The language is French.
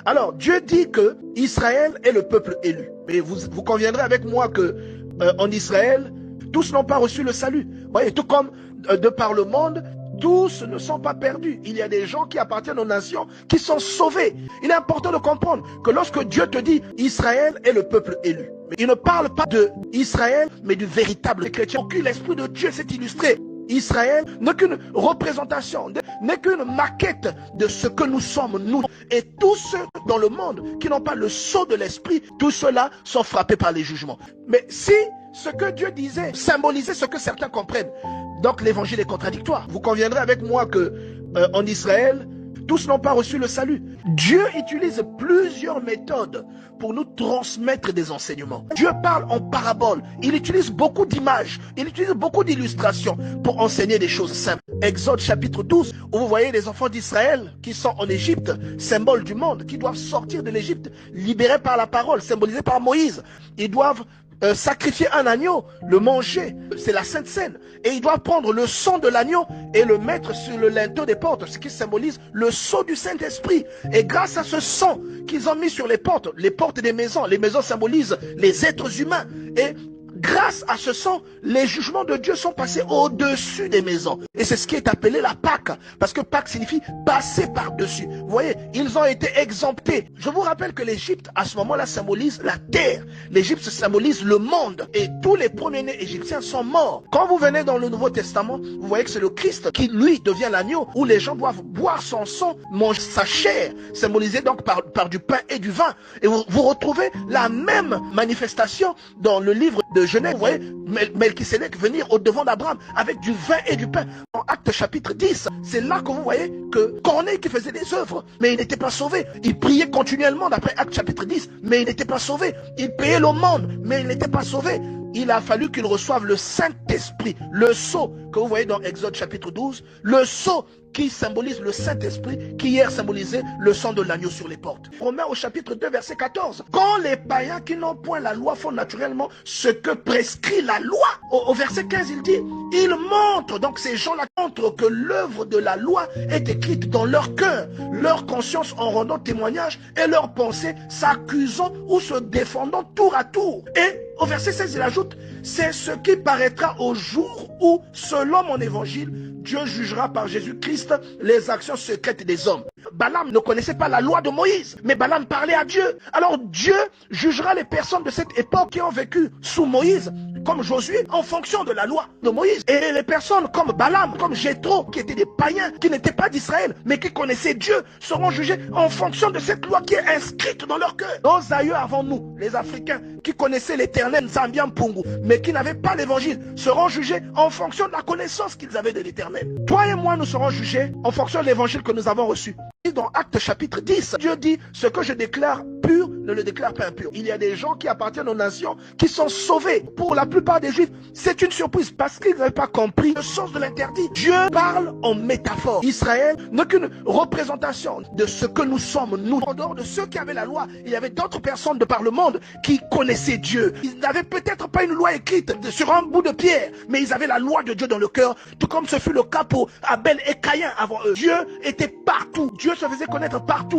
Alors, Dieu dit que Israël est le peuple élu. Mais vous conviendrez avec moi que en Israël, tous n'ont pas reçu le salut. Vous voyez, tout comme de par le monde, tous ne sont pas perdus. Il y a des gens qui appartiennent aux nations qui sont sauvés. Il est important de comprendre que lorsque Dieu te dit Israël est le peuple élu, il ne parle pas de Israël, mais du véritable chrétien. L'Esprit de Dieu s'est illustré. Israël n'est qu'une représentation, n'est qu'une maquette de ce que nous sommes, nous. Et tous ceux dans le monde qui n'ont pas le sceau de l'Esprit, tous ceux-là sont frappés par les jugements. Mais si ce que Dieu disait symbolisait ce que certains comprennent, donc l'évangile est contradictoire. Vous conviendrez avec moi que en Israël, tous n'ont pas reçu le salut. Dieu utilise plusieurs méthodes pour nous transmettre des enseignements. Dieu parle en parabole. Il utilise beaucoup d'images. Il utilise beaucoup d'illustrations pour enseigner des choses simples. Exode chapitre 12, où vous voyez les enfants d'Israël qui sont en Égypte, symbole du monde, qui doivent sortir de l'Égypte, libérés par la parole, symbolisés par Moïse. Ils doivent sacrifier un agneau, le manger, c'est la Sainte Seine. Et ils doivent prendre le sang de l'agneau et le mettre sur le linteau des portes, ce qui symbolise le sceau du Saint-Esprit. Et grâce à ce sang qu'ils ont mis sur les portes des maisons, les maisons symbolisent les êtres humains. Et grâce à ce sang, les jugements de Dieu sont passés au-dessus des maisons. Et c'est ce qui est appelé la Pâque. Parce que Pâque signifie passer par-dessus. Vous voyez, ils ont été exemptés. Je vous rappelle que l'Égypte, à ce moment-là, symbolise la terre. L'Égypte symbolise le monde. Et tous les premiers-nés égyptiens sont morts. Quand vous venez dans le Nouveau Testament, vous voyez que c'est le Christ qui, lui, devient l'agneau, où les gens doivent boire son sang, manger sa chair, symbolisée donc par du pain et du vin. Et vous retrouvez la même manifestation dans le livre de Genèse. Vous voyez Melchisédek venir au devant d'Abraham avec du vin et du pain. En Actes chapitre 10, c'est là que vous voyez que Corneille qui faisait des œuvres, mais il n'était pas sauvé. Il priait continuellement d'après Actes chapitre 10, mais il n'était pas sauvé. Il payait l'aumône, mais il n'était pas sauvé. Il a fallu qu'il reçoive le Saint-Esprit, le sceau que vous voyez dans Exode chapitre 12, le sceau qui symbolise le Saint-Esprit, qui hier symbolisait le sang de l'agneau sur les portes. Romains au chapitre 2, verset 14. Quand les païens qui n'ont point la loi font naturellement ce que prescrit la loi, au verset 15, il dit, ils montrent, donc ces gens-là montrent que l'œuvre de la loi est écrite dans leur cœur, leur conscience en rendant témoignage et leurs pensées s'accusant ou se défendant tour à tour. Et au verset 16, il ajoute, c'est ce qui paraîtra au jour où, selon mon évangile, Dieu jugera par Jésus-Christ les actions secrètes des hommes. Balaam ne connaissait pas la loi de Moïse, mais Balaam parlait à Dieu. Alors Dieu jugera les personnes de cette époque qui ont vécu sous Moïse, comme Josué, en fonction de la loi de Moïse. Et les personnes comme Balaam, comme Jéthro, qui étaient des païens, qui n'étaient pas d'Israël, mais qui connaissaient Dieu, seront jugés en fonction de cette loi qui est inscrite dans leur cœur. Nos aïeux avant nous, les Africains, qui connaissaient l'éternel Nzambian Pungu, mais qui n'avaient pas l'évangile, seront jugés en fonction de la connaissance qu'ils avaient de l'éternel. Toi et moi, nous serons jugés en fonction de l'évangile que nous avons reçu. Dans Actes chapitre 10, Dieu dit, ce que je déclare pur, ne le déclare pas impur. Il y a des gens qui appartiennent aux nations qui sont sauvés. Pour la plupart des Juifs, c'est une surprise parce qu'ils n'avaient pas compris le sens de l'interdit. Dieu parle en métaphore. Israël n'est qu'une représentation de ce que nous sommes, nous. En dehors de ceux qui avaient la loi, il y avait d'autres personnes de par le monde qui connaissaient Dieu. Ils n'avaient peut-être pas une loi écrite sur un bout de pierre, mais ils avaient la loi de Dieu dans le cœur, tout comme ce fut le cas pour Abel et Caïn avant eux. Dieu était partout. Dieu se faisait connaître partout.